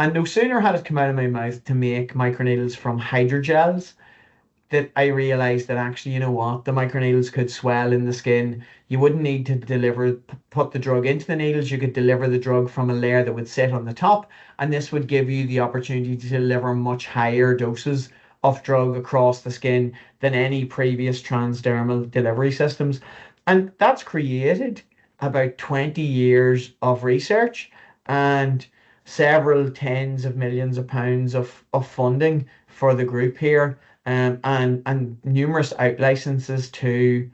And no sooner had it come out of my mouth to make microneedles from hydrogels that I realized that actually, you know what, the microneedles could swell in the skin. You wouldn't need to put the drug into the needles. You could deliver the drug from a layer that would sit on the top, and this would give you the opportunity to deliver much higher doses of drug across the skin than any previous transdermal delivery systems. And that's created about 20 years of research and several tens of millions of pounds of funding for the group here, and numerous out licenses to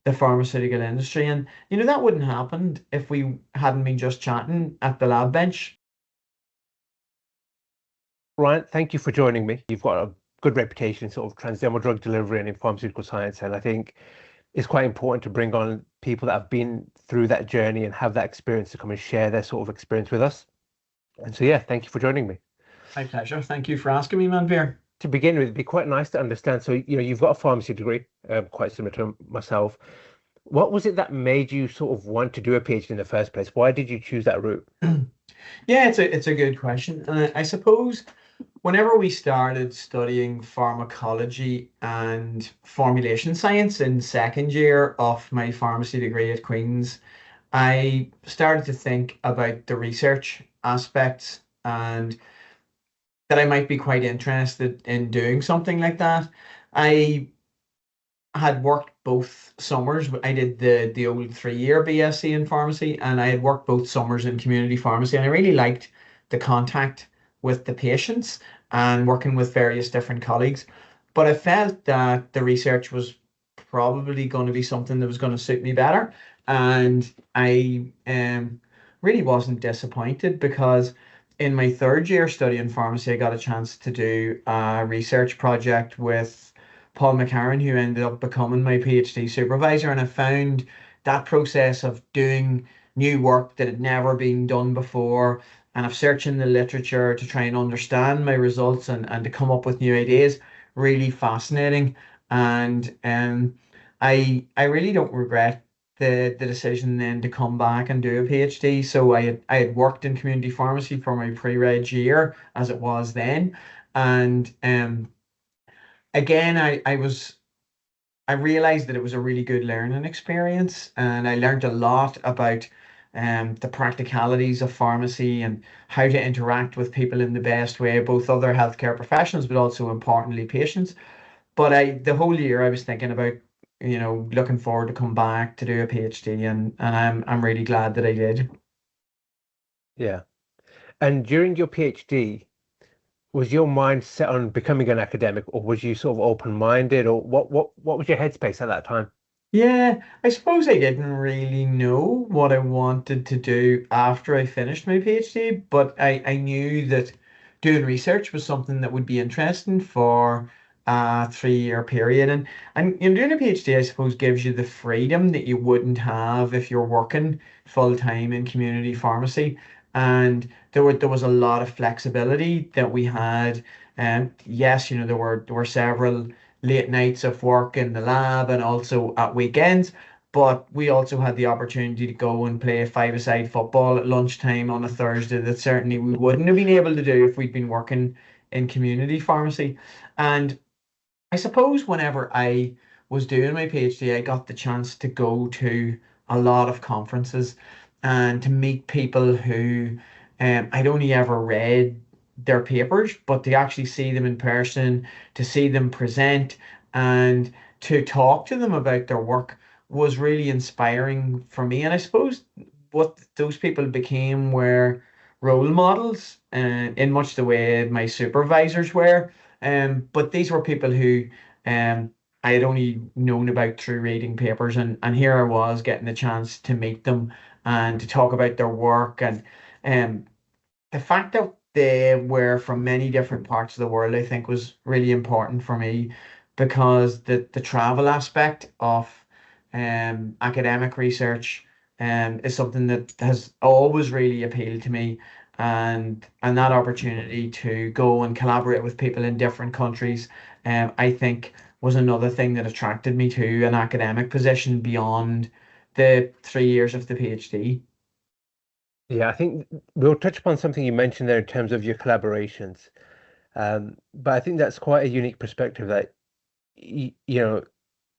the pharmaceutical industry. And that wouldn't happen if we hadn't been just chatting at the lab bench. Ryan, thank you for joining me. You've got a good reputation in sort of transdermal drug delivery and in pharmaceutical science, and I think it's quite important to bring on people that have been through that journey and have that experience to come and share their sort of experience with us. And so, yeah, thank you for joining me. My pleasure. Thank you for asking me, Manveer. To begin with, it'd be quite nice to understand. So, you've got a pharmacy degree, quite similar to myself. What was it that made you sort of want to do a PhD in the first place? Why did you choose that route? Yeah, it's a good question. And I suppose whenever we started studying pharmacology and formulation science in second year of my pharmacy degree at Queen's, I started to think about the research aspects and that I might be quite interested in doing something like that. I had worked both summers. I did the old 3 year BSc in pharmacy, and I had worked both summers in community pharmacy, and I really liked the contact with the patients and working with various different colleagues. But I felt that the research was probably going to be something that was going to suit me better, and I really wasn't disappointed because in my third year studying pharmacy, I got a chance to do a research project with Paul McCarran, who ended up becoming my PhD supervisor. And I found that process of doing new work that had never been done before and of searching the literature to try and understand my results and to come up with new ideas really fascinating. And I really don't regret the decision then to come back and do a PhD. So I had worked in community pharmacy for my pre-reg year as it was then. And again, I realized that it was a really good learning experience, and I learned a lot about the practicalities of pharmacy and how to interact with people in the best way, both other healthcare professionals, but also importantly patients. But the whole year I was thinking about, looking forward to come back to do a PhD, and I'm really glad that I did. Yeah. And during your PhD, was your mind set on becoming an academic, or was you sort of open-minded, or what was your headspace at that time? Yeah, I suppose I didn't really know what I wanted to do after I finished my PhD, but I knew that doing research was something that would be interesting for a 3 year period. And doing a PhD, I suppose, gives you the freedom that you wouldn't have if you're working full time in community pharmacy. And there was a lot of flexibility that we had. And yes, there were several late nights of work in the lab and also at weekends. But we also had the opportunity to go and play a five-a-side football at lunchtime on a Thursday that certainly we wouldn't have been able to do if we'd been working in community pharmacy. And I suppose whenever I was doing my PhD, I got the chance to go to a lot of conferences and to meet people who I'd only ever read their papers, but to actually see them in person, to see them present, and to talk to them about their work was really inspiring for me. And I suppose what those people became were role models, in much the way my supervisors were. But these were people who I had only known about through reading papers, and here I was getting the chance to meet them and to talk about their work. And the fact that they were from many different parts of the world, I think, was really important for me because the travel aspect of academic research is something that has always really appealed to me. And that opportunity to go and collaborate with people in different countries, I think was another thing that attracted me to an academic position beyond the 3 years of the PhD. Yeah, I think we'll touch upon something you mentioned there in terms of your collaborations. But I think that's quite a unique perspective that you know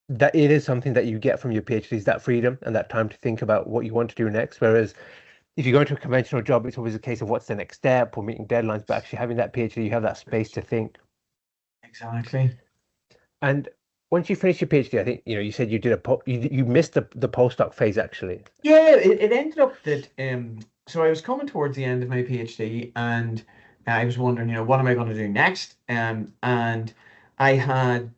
that it is something that you get from your PhDs, that freedom and that time to think about what you want to do next. Whereas if you go into a conventional job, it's always a case of what's the next step or meeting deadlines. But actually having that PhD, you have that space to think. Exactly. And once you finish your PhD, I think you said you did you missed the postdoc phase actually. Yeah, it ended up that so I was coming towards the end of my PhD and I was wondering, what am I going to do next? And I had,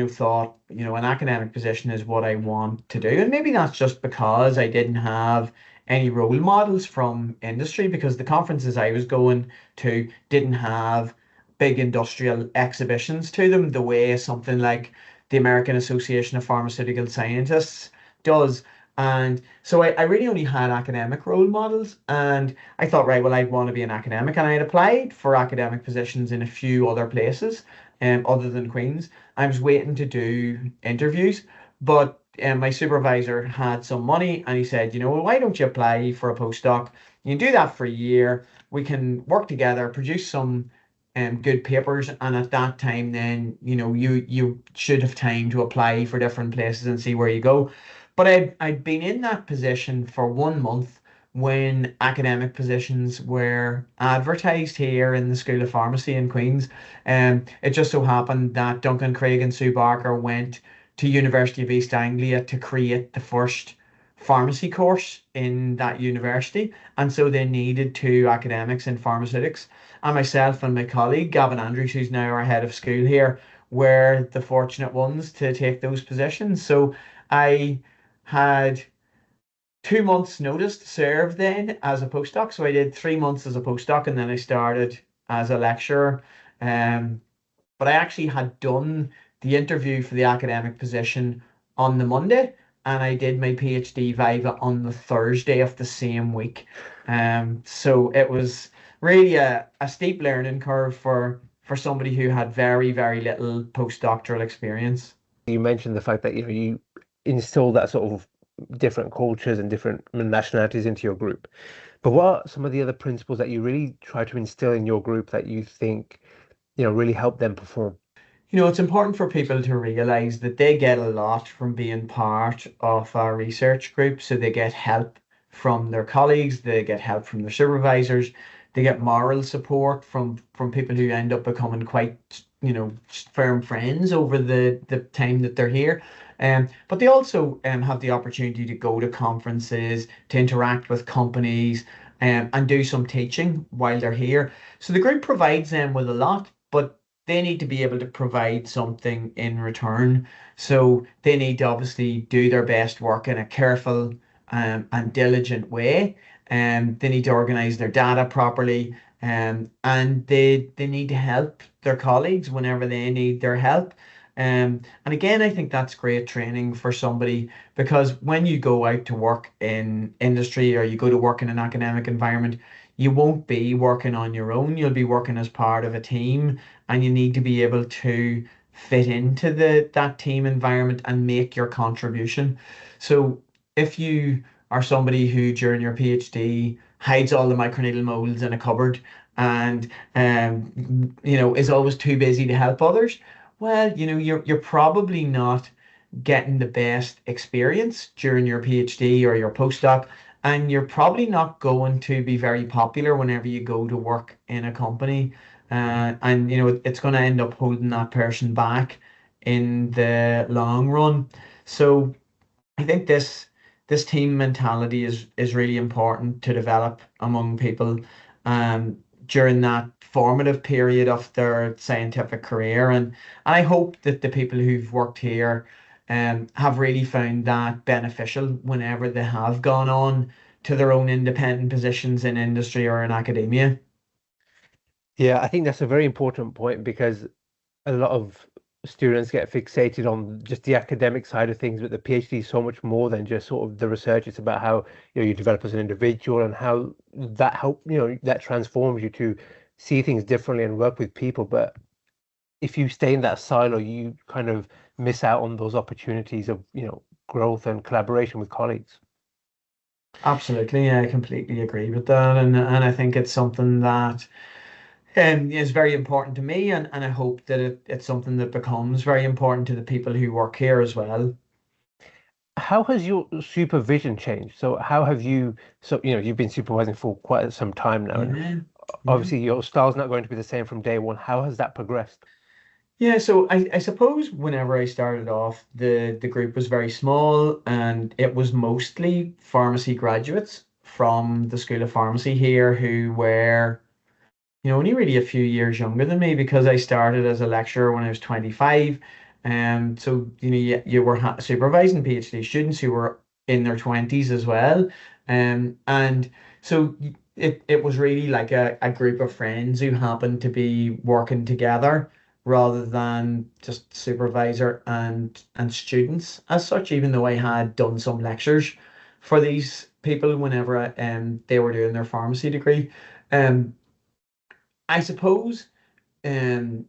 thought, an academic position is what I want to do. And maybe that's just because I didn't have any role models from industry because the conferences I was going to didn't have big industrial exhibitions to them the way something like the American Association of Pharmaceutical Scientists does. And so I really only had academic role models, and I thought, right, well, I'd want to be an academic, and I had applied for academic positions in a few other places, other than Queen's. I was waiting to do interviews, but my supervisor had some money, and he said, well, why don't you apply for a postdoc? You can do that for a year. We can work together, produce some good papers, and at that time, then you should have time to apply for different places and see where you go. But I'd been in that position for 1 month when academic positions were advertised here in the School of Pharmacy in Queen's. It just so happened that Duncan Craig and Sue Barker went to University of East Anglia to create the first pharmacy course in that university. And so they needed two academics in pharmaceutics. And myself and my colleague, Gavin Andrews, who's now our head of school here, were the fortunate ones to take those positions. So I had 2 months notice to serve then as a postdoc. So I did 3 months as a postdoc and then I started as a lecturer. Um, but I actually had done the interview for the academic position on the Monday and I did my PhD viva on the Thursday of the same week. So it was really a steep learning curve for somebody who had very, very little postdoctoral experience. You mentioned the fact that you instill that sort of different cultures and different nationalities into your group. But what are some of the other principles that you really try to instill in your group that you think, really help them perform? It's important for people to realize that they get a lot from being part of a research group. So they get help from their colleagues, they get help from their supervisors, they get moral support from people who end up becoming quite, firm friends over the time that they're here. But they also have the opportunity to go to conferences, to interact with companies, and do some teaching while they're here. So the group provides them with a lot, but they need to be able to provide something in return. So they need to obviously do their best work in a careful and diligent way. They need to organize their data properly. And they need to help their colleagues whenever they need their help. And again, I think that's great training for somebody because when you go out to work in industry or you go to work in an academic environment, you won't be working on your own. You'll be working as part of a team and you need to be able to fit into that team environment and make your contribution. So if you are somebody who during your PhD hides all the microneedle molds in a cupboard and is always too busy to help others, well, you're probably not getting the best experience during your PhD or your postdoc, and you're probably not going to be very popular whenever you go to work in a company. And it's going to end up holding that person back in the long run. So I think this team mentality is really important to develop among people during that formative period of their scientific career. And I hope that the people who've worked here have really found that beneficial whenever they have gone on to their own independent positions in industry or in academia. Yeah, I think that's a very important point because a lot of students get fixated on just the academic side of things, but the PhD is so much more than just sort of the research. It's about how you develop as an individual and how that transforms you to see things differently and work with people. But if you stay in that silo, you kind of miss out on those opportunities of growth and collaboration with colleagues. Absolutely, yeah, I completely agree with that, and I think it's something that is very important to me, and I hope that it's something that becomes very important to the people who work here as well. How has your supervision changed? So how have you, so you've been supervising for quite some time now, and Yeah, yeah. obviously your style's not going to be the same from day one. How has that progressed? Yeah, so I suppose whenever I started off, the group was very small and it was mostly pharmacy graduates from the School of Pharmacy here who were, only really a few years younger than me because I started as a lecturer when I was 25. So, you were supervising PhD students who were in their 20s as well. And so it was really like a group of friends who happened to be working together rather than just supervisor and students as such, even though I had done some lectures for these people whenever they were doing their pharmacy degree. Um, I suppose um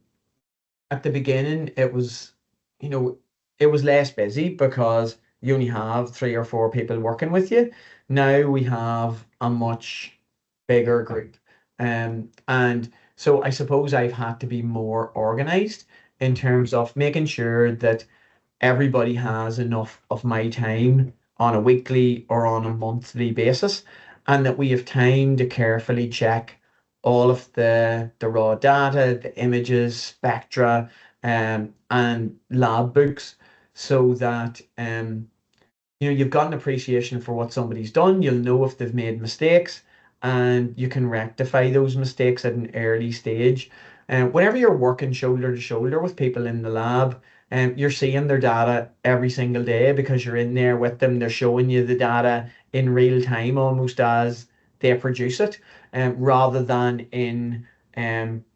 at the beginning you know, it was less busy because you only have three or four people working with you. Now we have a much bigger group. And so I suppose I've had to be more organized in terms of making sure that everybody has enough of my time on a weekly or on a monthly basis, and that we have time to carefully check all of the raw data, the images, spectra, and lab books, so that you've got an appreciation for what somebody's done. You'll know if they've made mistakes, and you can rectify those mistakes at an early stage. And whenever you're working shoulder to shoulder with people in the lab, you're seeing their data every single day because you're in there with them. They're showing you the data in real time, almost as they produce it, rather than in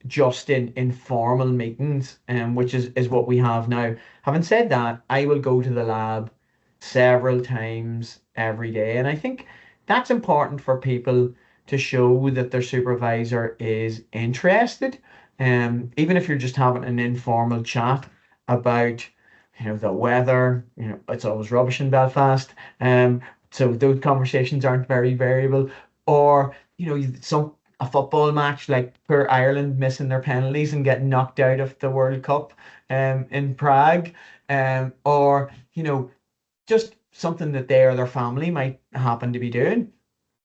just in informal meetings, which is what we have now. Having said that, I will go to the lab several times every day. And I think that's important for people to show that their supervisor is interested. Even if you're just having an informal chat about, the weather, it's always rubbish in Belfast. So those conversations aren't very variable. Or, some a football match like poor Ireland missing their penalties and getting knocked out of the World Cup in Prague. Or, just something that they or their family might happen to be doing.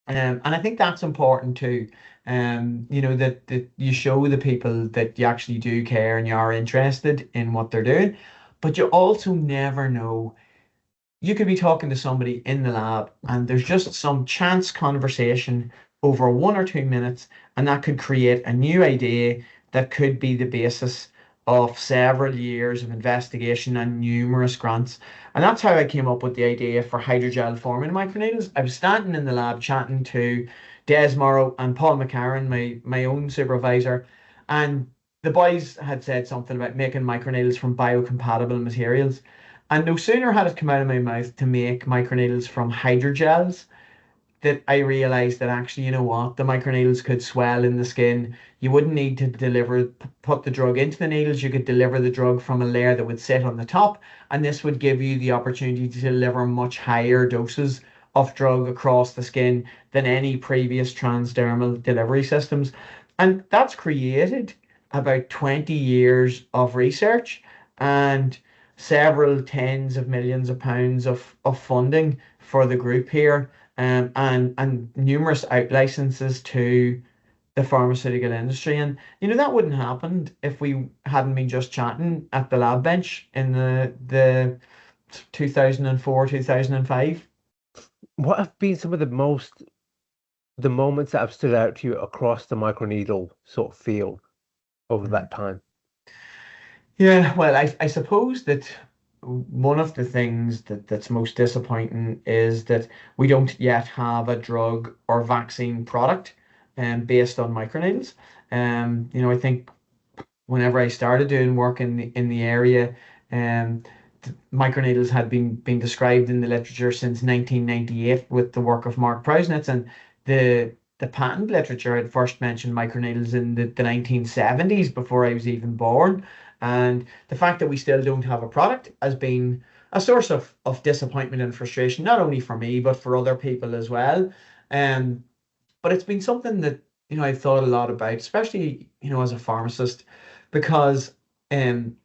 And I think that's important too. That you show the people that you actually do care and you are interested in what they're doing. But you also never know, you could be talking to somebody in the lab and there's just some chance conversation over 1 or 2 minutes, and that could create a new idea that could be the basis of several years of investigation and numerous grants. And that's how I came up with the idea for hydrogel forming microneedles. I was standing in the lab chatting to Des Morrow and Paul McCarran, my own supervisor, and the boys had said something about making microneedles from biocompatible materials. And no sooner had it come out of my mouth to make microneedles from hydrogels that I realized that actually, you know what, the microneedles could swell in the skin. You wouldn't need to put the drug into the needles. You could deliver the drug from a layer that would sit on the top, and this would give you the opportunity to deliver much higher doses of drug across the skin than any previous transdermal delivery systems. And that's created about 20 years of research and several tens of millions of pounds of funding for the group here, and numerous out licenses to the pharmaceutical industry. And that wouldn't happen if we hadn't been just chatting at the lab bench in the 2004, 2005. What have been some of the moments that have stood out to you across the microneedle sort of field over that time? Yeah, well, I suppose that one of the things that's most disappointing is that we don't yet have a drug or vaccine product based on microneedles. I think whenever I started doing work in the area, microneedles had been described in the literature since 1998 with the work of Mark Prousnitz, and the patent literature had first mentioned microneedles in the 1970s before I was even born. And the fact that we still don't have a product has been a source of disappointment and frustration, not only for me, but for other people as well. Um, but it's been something that, I've thought a lot about, especially, as a pharmacist, because um,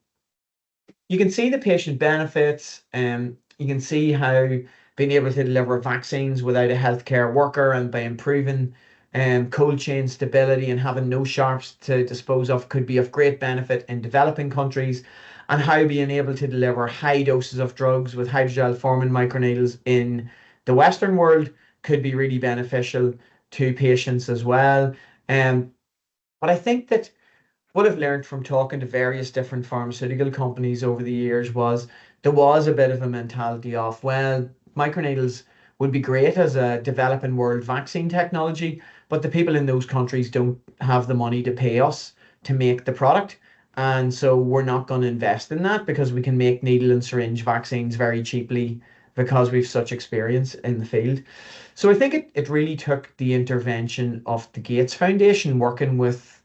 you can see the patient benefits, and you can see how being able to deliver vaccines without a healthcare worker and by improving cold chain stability and having no sharps to dispose of could be of great benefit in developing countries, and how being able to deliver high doses of drugs with hydrogel forming microneedles in the Western world could be really beneficial to patients as well. Um, but I think that what I've learned from talking to various different pharmaceutical companies over the years was there was a bit of a mentality of, well, microneedles would be great as a developing world vaccine technology, but the people in those countries don't have the money to pay us to make the product. And so we're not going to invest in that because we can make needle and syringe vaccines very cheaply because we've such experience in the field. So I think it really took the intervention of the Gates Foundation working with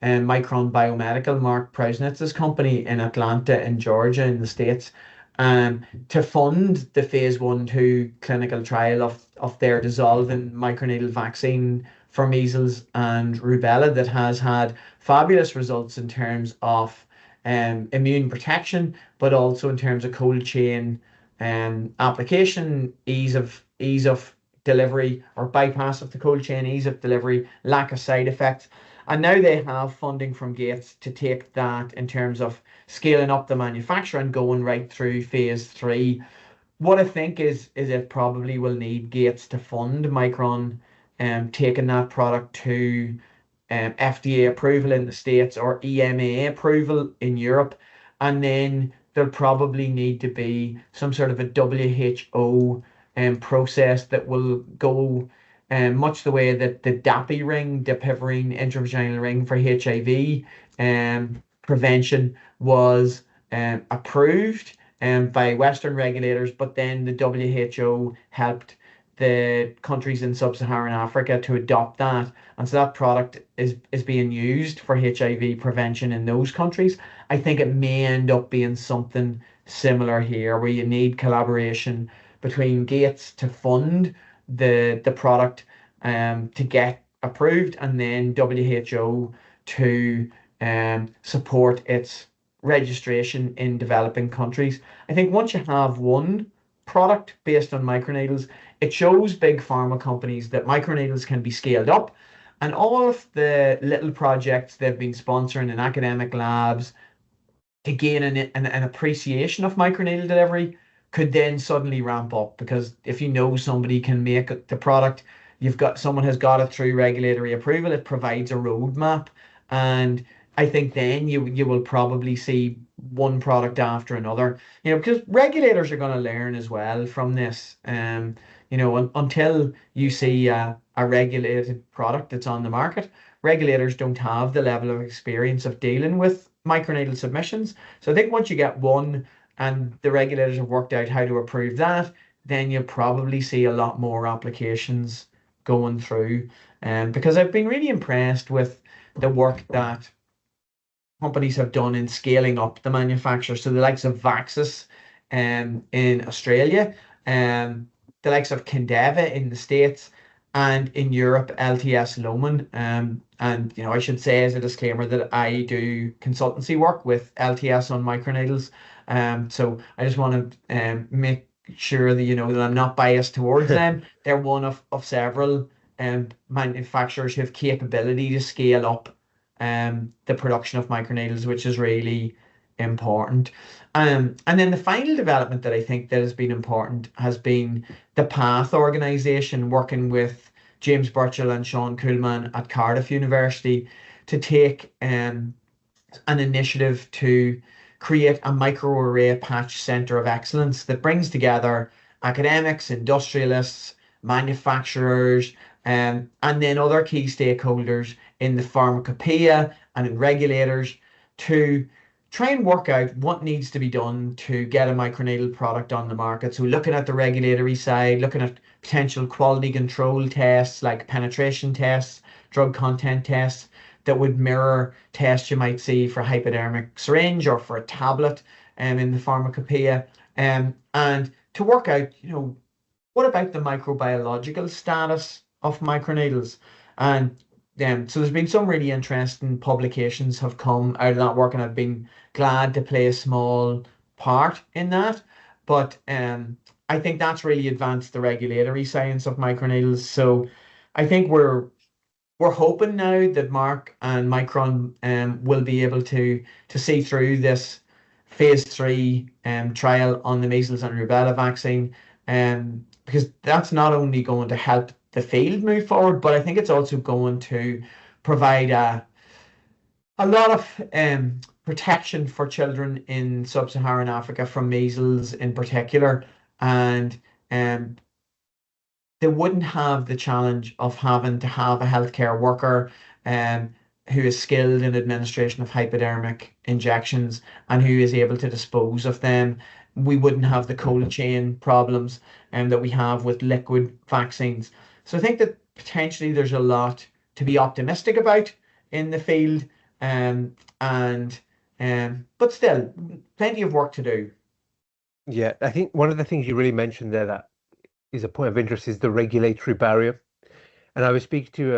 Micron Biomedical, Mark Preusnitz's company in Atlanta, in Georgia, in the States, to fund the phase 1/2 clinical trial of their dissolving microneedle vaccine for measles and rubella that has had fabulous results in terms of immune protection, but also in terms of cold chain application, ease of delivery or bypass of the cold chain, ease of delivery, lack of side effects. And now they have funding from Gates to take that in terms of scaling up the manufacture and going right through phase 3. What I think is it probably will need Gates to fund Micron taking that product to FDA approval in the States or EMA approval in Europe. And then there'll probably need to be some sort of a WHO process that will go much the way that the DAPI ring, dapivirine intravaginal ring for HIV prevention was approved by Western regulators, but then the WHO helped the countries in sub-Saharan Africa to adopt that. And so that product is being used for HIV prevention in those countries. I think it may end up being something similar here, where you need collaboration between Gates to fund the product to get approved, and then WHO to support its registration in developing countries. I think once you have one product based on microneedles, it shows big pharma companies that microneedles can be scaled up, and all of the little projects they've been sponsoring in academic labs to gain an appreciation of microneedle delivery could then suddenly ramp up, because if you know somebody can make the product, you've got someone has got it through regulatory approval, it provides a roadmap. And I think then you will probably see one product after another, because regulators are going to learn as well from this. Until you see a regulated product that's on the market, regulators don't have the level of experience of dealing with microneedle submissions. So I think once you get one and the regulators have worked out how to approve that, then you'll probably see a lot more applications going through. Because I've been really impressed with the work that companies have done in scaling up the manufacture. So the likes of Vaxis in Australia, the likes of Kindeva in the States, and in Europe, LTS Loman. And I should say as a disclaimer that I do consultancy work with LTS on microneedles. So I just want to make sure that that I'm not biased towards them. They're one of several manufacturers who have capability to scale up the production of microneedles, which is really important. And then the final development that I think that has been important has been the PATH organization working with James Burchell and Sean Kuhlman at Cardiff University to take an initiative to create a microarray patch center of excellence that brings together academics, industrialists, manufacturers, and then other key stakeholders in the pharmacopoeia and in regulators to try and work out what needs to be done to get a microneedle product on the market. So looking at the regulatory side, looking at potential quality control tests like penetration tests, drug content tests that would mirror tests you might see for hypodermic syringe or for a tablet in the pharmacopoeia. and to work out, what about the microbiological status of microneedles? And so there's been some really interesting publications have come out of that work, and I've been glad to play a small part in that. But I think that's really advanced the regulatory science of microneedles. So I think we're hoping now that Mark and Micron will be able to see through this phase 3 trial on the measles and rubella vaccine, because that's not only going to help the field move forward, but I think it's also going to provide a lot of protection for children in sub-Saharan Africa from measles in particular, and um, they wouldn't have the challenge of having to have a healthcare worker um, who is skilled in administration of hypodermic injections and who is able to dispose of them. We wouldn't have the cold chain problems that we have with liquid vaccines. So I think that potentially there's a lot to be optimistic about in the field, and but still plenty of work to do. Yeah, I think one of the things you really mentioned there that is a point of interest is the regulatory barrier. And I was speaking to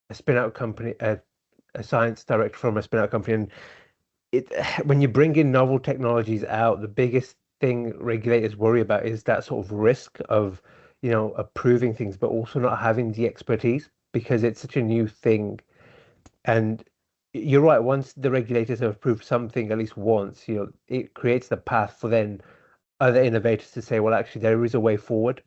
a spin out company, a science director from a spin out company, and it when you bring in novel technologies out, the biggest thing regulators worry about is that sort of risk of, approving things, but also not having the expertise because it's such a new thing. And you're right, once the regulators have approved something at least once, it creates the path for then other innovators to say, well, actually, there is a way forward.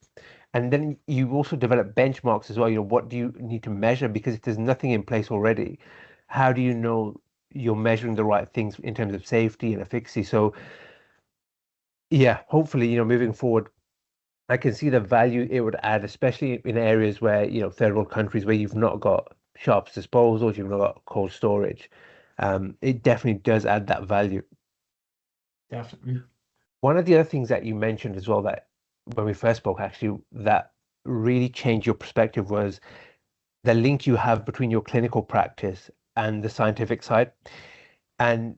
And then you also develop benchmarks as well. What do you need to measure? Because if there's nothing in place already, how do you know you're measuring the right things in terms of safety and efficacy? So yeah, hopefully, moving forward, I can see the value it would add, especially in areas where, third world countries where you've not got sharps disposals, you've not got cold storage. It definitely does add that value. Definitely. One of the other things that you mentioned as well that when we first spoke, actually, that really changed your perspective was the link you have between your clinical practice and the scientific side. And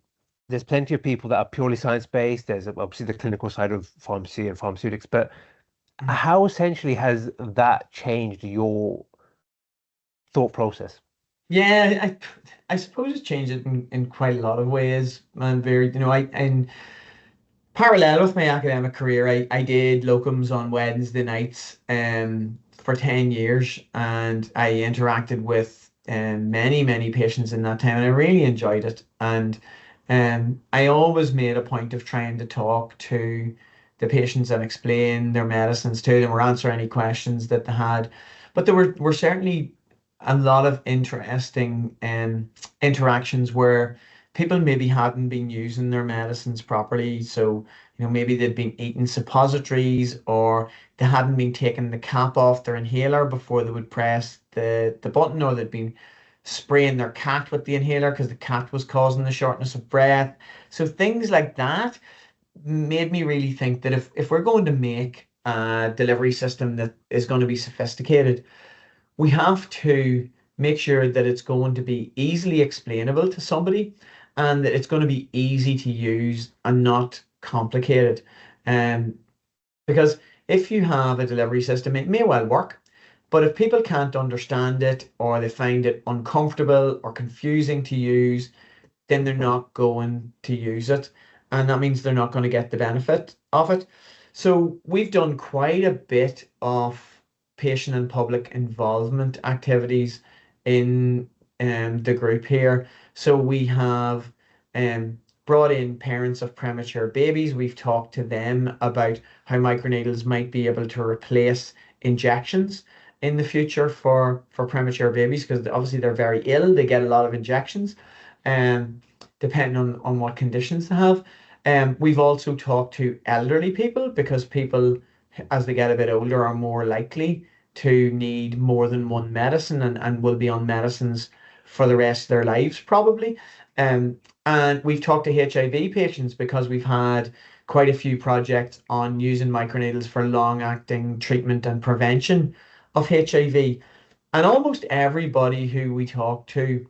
there's plenty of people that are purely science-based. There's obviously the clinical side of pharmacy and pharmaceutics, but how essentially has that changed your thought process? Yeah, I suppose it's changed it in quite a lot of ways, and very, in parallel with my academic career, I did locums on Wednesday nights for 10 years, and I interacted with many patients in that time, and I really enjoyed it. And I always made a point of trying to talk to the patients and explain their medicines to them or answer any questions that they had. But there were certainly a lot of interesting interactions where people maybe hadn't been using their medicines properly. So, maybe they'd been eating suppositories, or they hadn't been taking the cap off their inhaler before they would press the button, or they'd been spraying their cat with the inhaler because the cat was causing the shortness of breath. So things like that made me really think that if we're going to make a delivery system that is going to be sophisticated, we have to make sure that it's going to be easily explainable to somebody, and that it's going to be easy to use and not complicated. Um, because if you have a delivery system, it may well work, but if people can't understand it, or they find it uncomfortable or confusing to use, then they're not going to use it. And that means they're not going to get the benefit of it. So we've done quite a bit of patient and public involvement activities in the group here. So we have brought in parents of premature babies. We've talked to them about how microneedles might be able to replace injections in the future for premature babies, because obviously they're very ill. They get a lot of injections, um, depending on what conditions they have. We've also talked to elderly people, because people, as they get a bit older, are more likely to need more than one medicine, and will be on medicines for the rest of their lives probably. And we've talked to HIV patients, because we've had quite a few projects on using microneedles for long-acting treatment and prevention of HIV. And almost everybody who we talk to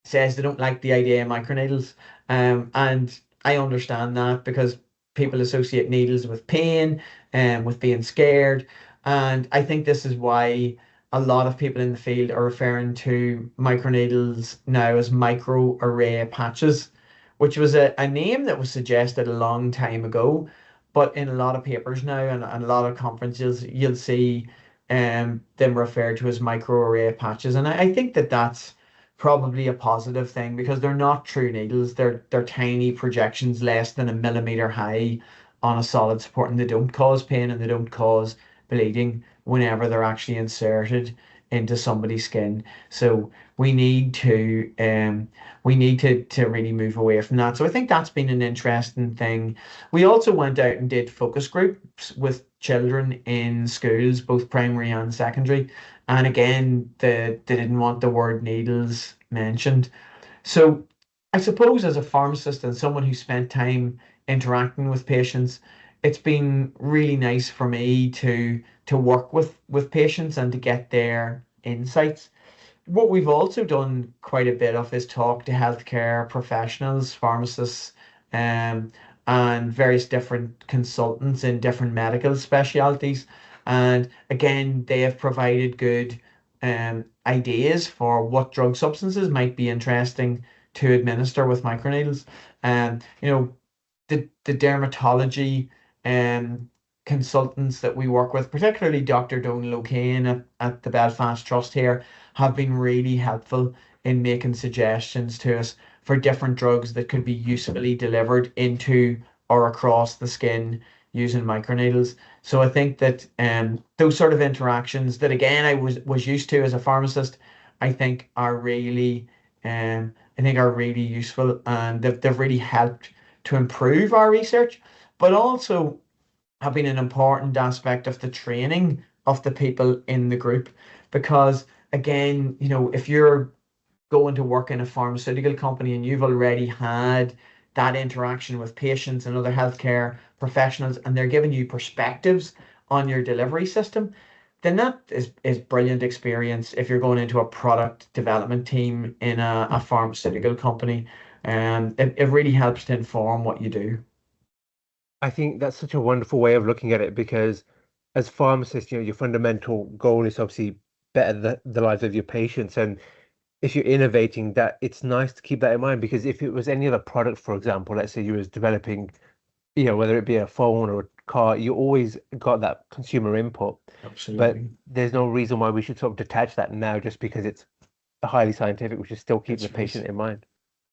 says they don't like the idea of microneedles. And I understand that, because people associate needles with pain and with being scared. And I think this is why a lot of people in the field are referring to microneedles now as microarray patches, which was a name that was suggested a long time ago. But in a lot of papers now and a lot of conferences, you'll see them referred to as microarray patches. And I think that that's probably a positive thing because they're not true needles. They're tiny projections less than a millimeter high on a solid support, and they don't cause pain and they don't cause bleeding whenever they're actually inserted into somebody's skin. So we need to really move away from that. So I think that's been an interesting thing. We also went out and did focus groups with children in schools, both primary and secondary. And again, they didn't want the word needles mentioned. So I suppose as a pharmacist and someone who spent time interacting with patients, it's been really nice for me to work with patients and to get their insights. What we've also done quite a bit of is talk to healthcare professionals, pharmacists, um, and various different consultants in different medical specialties. And again, they have provided good ideas for what drug substances might be interesting to administer with microneedles. The dermatology um, consultants that we work with, particularly Dr. Donal O'Kane at the Belfast Trust here, have been really helpful in making suggestions to us for different drugs that could be usefully delivered into or across the skin using microneedles. So I think that those sort of interactions that again I was used to as a pharmacist, I think are really useful and they've really helped to improve our research, but also have been an important aspect of the training of the people in the group. Because again, if you're going to work in a pharmaceutical company and you've already had that interaction with patients and other healthcare professionals and they're giving you perspectives on your delivery system, then that is brilliant experience if you're going into a product development team in a pharmaceutical company. It really helps to inform what you do. I think that's such a wonderful way of looking at it because as pharmacists, your fundamental goal is obviously better the lives of your patients. And if you're innovating that, it's nice to keep that in mind because if it was any other product, for example, let's say you was developing, whether it be a phone or a car, you always got that consumer input. But Absolutely. there's no reason why we should sort of detach that now just because it's highly scientific. We should still keep the That's patient right. in mind.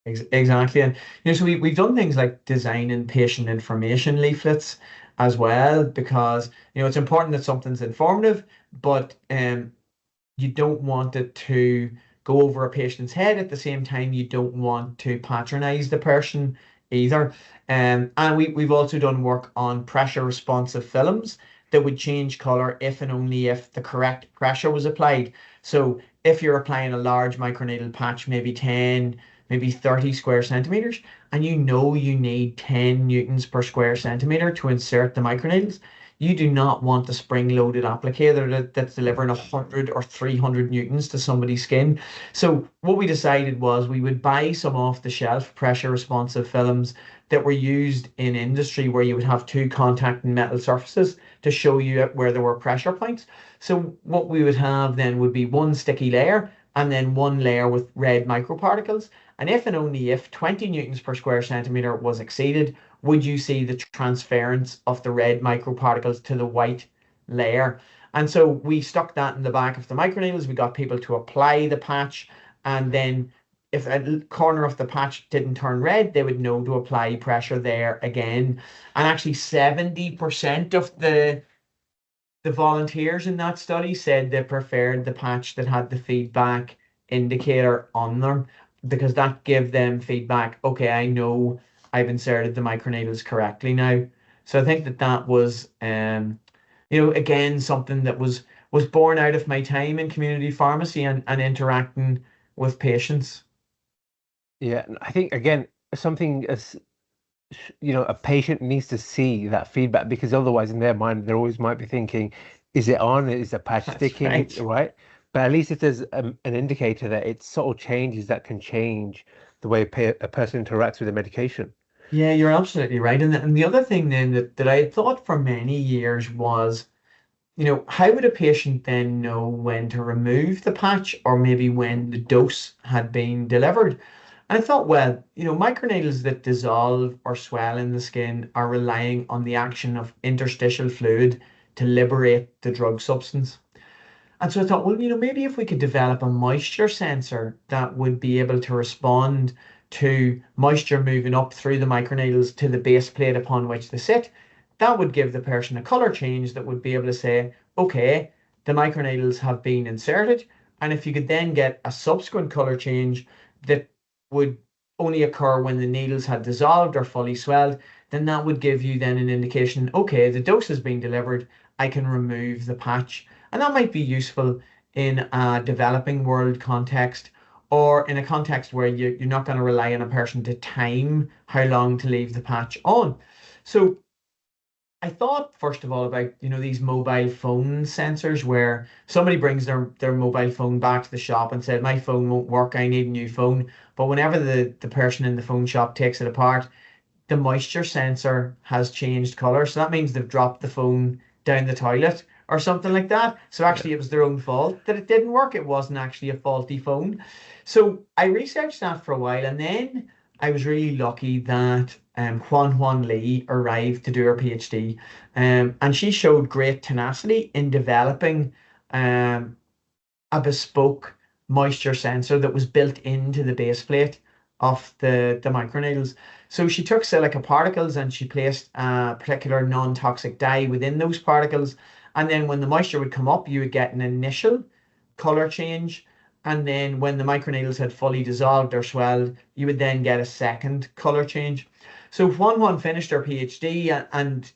Exactly. And so we've done things like designing patient information leaflets as well, because it's important that something's informative, but you don't want it to go over a patient's head. At the same time, you don't want to patronize the person either. And we've also done work on pressure responsive films that would change color if and only if the correct pressure was applied. So if you're applying a large microneedle patch, maybe 10, maybe 30 square centimeters, and you need 10 newtons per square centimeter to insert the microneedles, you do not want a spring-loaded applicator that's delivering 100 or 300 newtons to somebody's skin. So what we decided was we would buy some off-the-shelf pressure-responsive films that were used in industry where you would have two contact and metal surfaces to show you where there were pressure points. So what we would have then would be one sticky layer and then one layer with red microparticles. And if and only if 20 newtons per square centimeter was exceeded, would you see the transference of the red microparticles to the white layer? And so we stuck that in the back of the microneedles. We got people to apply the patch, and then if a corner of the patch didn't turn red, they would know to apply pressure there again. And actually, 70% of the volunteers in that study said they preferred the patch that had the feedback indicator on them because that gave them feedback. Okay, I know I've inserted the microneedles correctly now. So I think that that was, again, something that was born out of my time in community pharmacy and interacting with patients. Yeah, and I think again, something as a patient needs to see that feedback because otherwise, in their mind, they always might be thinking, "Is it on? Is the patch That's sticking?" right. Right? But at least if there's an indicator that it's subtle changes that can change the way a person interacts with the medication. Yeah, you're absolutely right. And the other thing then that I had thought for many years was, how would a patient then know when to remove the patch or maybe when the dose had been delivered? And I thought, well, microneedles that dissolve or swell in the skin are relying on the action of interstitial fluid to liberate the drug substance. And so I thought, well, maybe if we could develop a moisture sensor that would be able to respond to moisture moving up through the microneedles to the base plate upon which they sit, that would give the person a color change that would be able to say, okay, the microneedles have been inserted. And if you could then get a subsequent color change that would only occur when the needles had dissolved or fully swelled, then that would give you then an indication, okay, the dose has been delivered. I can remove the patch, and that might be useful in a developing world context or in a context where you're not going to rely on a person to time how long to leave the patch on. So I thought first of all about these mobile phone sensors where somebody brings their mobile phone back to the shop and said my phone won't work, I need a new phone. But whenever the person in the phone shop takes it apart, the moisture sensor has changed color. So that means they've dropped the phone down the toilet or something like that. So Yeah. actually, it was their own fault that it didn't work. It wasn't actually a faulty phone. So I researched that for a while, and then I was really lucky that Huan Lee arrived to do her PhD, and she showed great tenacity in developing um, a bespoke moisture sensor that was built into the base plate of the microneedles. So she took silica particles and she placed a particular non-toxic dye within those particles. And then when the moisture would come up, you would get an initial color change. And then when the microneedles had fully dissolved or swelled, you would then get a second color change. So Huan finished her PhD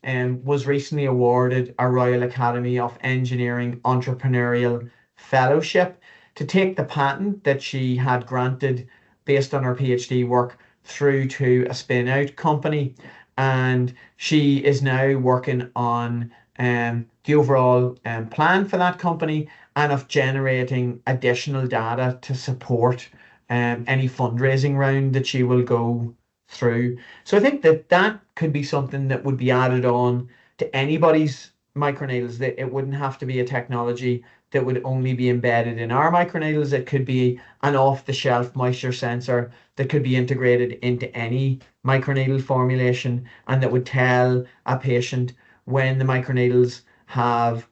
and was recently awarded a Royal Academy of Engineering Entrepreneurial Fellowship to take the patent that she had granted based on her PhD work through to a spin out company. And she is now working on the overall plan for that company and of generating additional data to support any fundraising round that she will go through. So I think that that could be something that would be added on to anybody's microneedles, that it wouldn't have to be a technology that would only be embedded in our microneedles. It could be an off-the-shelf moisture sensor that could be integrated into any microneedle formulation and that would tell a patient when the microneedles have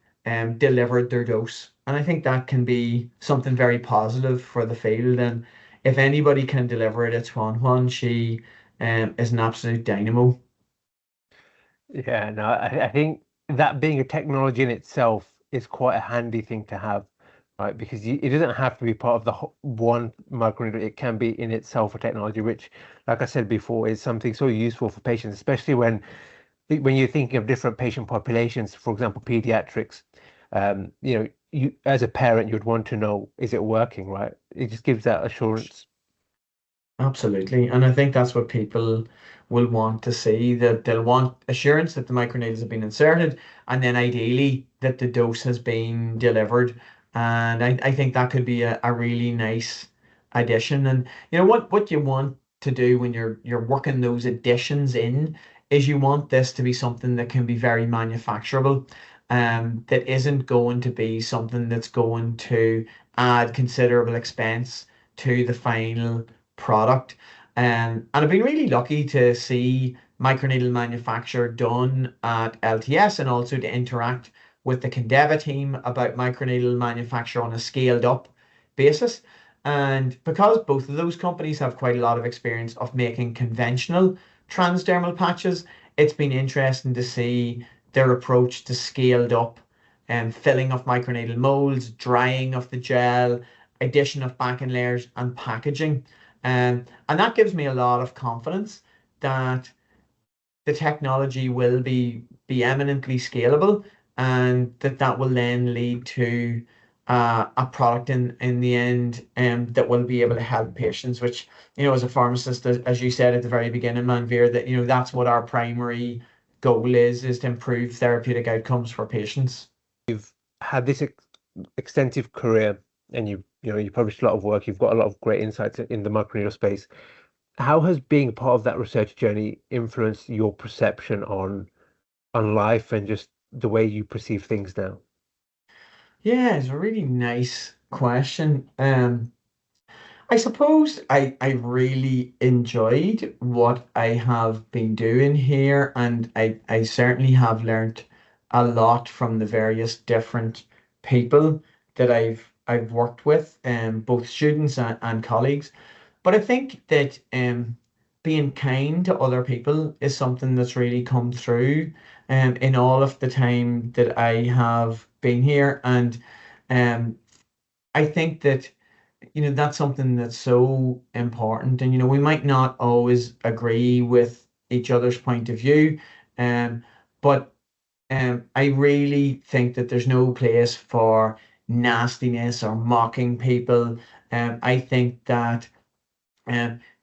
delivered their dose. And I think that can be something very positive for the field. And if anybody can deliver it, it's Huan. She is an absolute dynamo. Yeah, no, I think that being a technology in itself is quite a handy thing to have, right? Because it doesn't have to be part of the one microneedle. It can be in itself a technology, which, like I said before, is something so useful for patients, especially when you're thinking of different patient populations, for example, pediatrics. You as a parent, you'd want to know, is it working, right? It just gives that assurance. Absolutely. And I think that's what people will want to see, that they'll want assurance that the microneedles have been inserted and then ideally that the dose has been delivered. And I think that could be a really nice addition. And what you want to do when you're working those additions in is you want this to be something that can be very manufacturable, that isn't going to be something that's going to add considerable expense to the final product. And I've been really lucky to see microneedle manufacture done at LTS and also to interact with the Condeva team about microneedle manufacture on a scaled up basis. And because both of those companies have quite a lot of experience of making conventional transdermal patches, it's been interesting to see their approach to scaled up and filling of microneedle molds, drying of the gel, addition of backing layers, and packaging. And that gives me a lot of confidence that the technology will be eminently scalable and that that will then lead to a product in the end that will be able to help patients, which, as a pharmacist, as you said at the very beginning, Manveer, that, that's what our primary goal is to improve therapeutic outcomes for patients. Had this extensive career, and you published a lot of work. You've got a lot of great insights in the microneedle space. How has being a part of that research journey influenced your perception on life and just the way you perceive things now? Yeah, it's a really nice question. I suppose I really enjoyed what I have been doing here, and I certainly have learnt a lot from the various different people that I've worked with, both students and colleagues. But I think that being kind to other people is something that's really come through in all of the time that I have been here. And I think that that's something that's so important. And we might not always agree with each other's point of view, um, but I really think that there's no place for nastiness or mocking people. I think that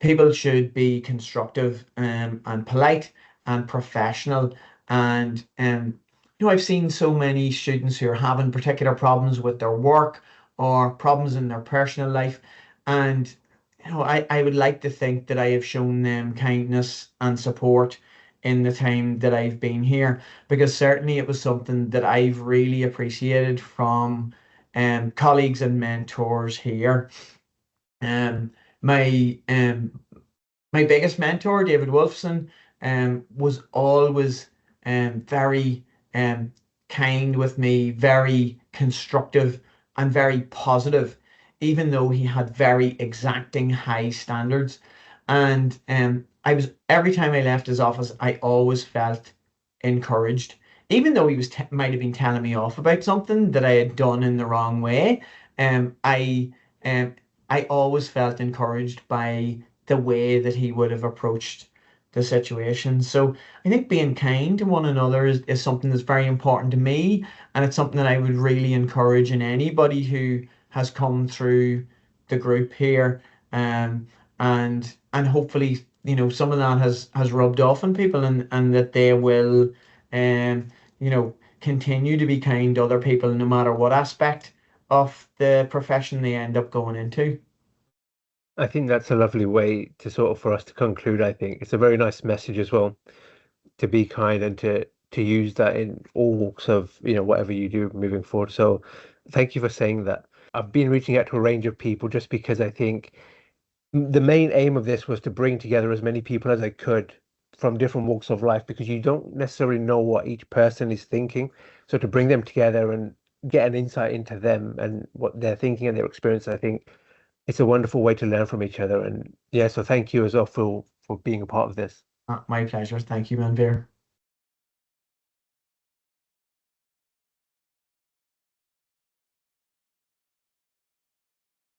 people should be constructive and polite and professional. And I've seen so many students who are having particular problems with their work or problems in their personal life. And I would like to think that I have shown them kindness and support in the time that I've been here, because certainly it was something that I've really appreciated from colleagues and mentors here. Um, my my biggest mentor, David Wolfson, was always very kind with me, very constructive and very positive, even though he had very exacting high standards. And I was every time I left his office, I always felt encouraged, even though he was might have been telling me off about something that I had done in the wrong way. I um, I always felt encouraged by the way that he would have approached the situation. So I think being kind to one another is something that's very important to me, and it's something that I would really encourage in anybody who has come through the group here. Um, and hopefully, some of that has rubbed off on people, and that they will you know, continue to be kind to other people no matter what aspect of the profession they end up going into. I think that's a lovely way to sort of for us to conclude. I think it's a very nice message as well to be kind and to use that in all walks of, whatever you do moving forward. So thank you for saying that. I've been reaching out to a range of people just because I think the main aim of this was to bring together as many people as I could from different walks of life because you don't necessarily know what each person is thinking. So to bring them together and get an insight into them and what they're thinking and their experience, I think it's a wonderful way to learn from each other. And yeah, so thank you as well for being a part of this. My pleasure. Thank you, Manveer.